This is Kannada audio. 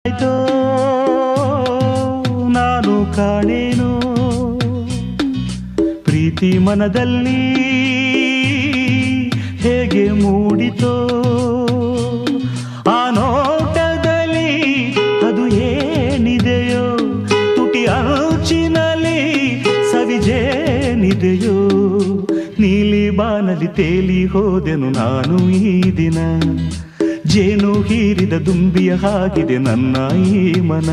ಆಯ್ತೋ ನಾನು ಕಾಣೇನು ಪ್ರೀತಿ ಮನದಲ್ಲಿ ಹೇಗೆ ಮೂಡಿತೋ ಆ ನೋಟದಲ್ಲಿ ಅದು ಏನಿದೆಯೋ ತುಟಿ ಅಂಚಿನಲ್ಲಿ ಸವಿಜೇನಿದೆಯೋ ನೀಲಿ ಬಾನಲಿ ತೇಲಿ ಹೋದೆನು ನಾನು ಈ ದಿನ ಜೇನು ಹೀರಿದ ದುಂಬಿಯ ಹಾಗಿದೆ ನನ್ನ ಈ ಮನ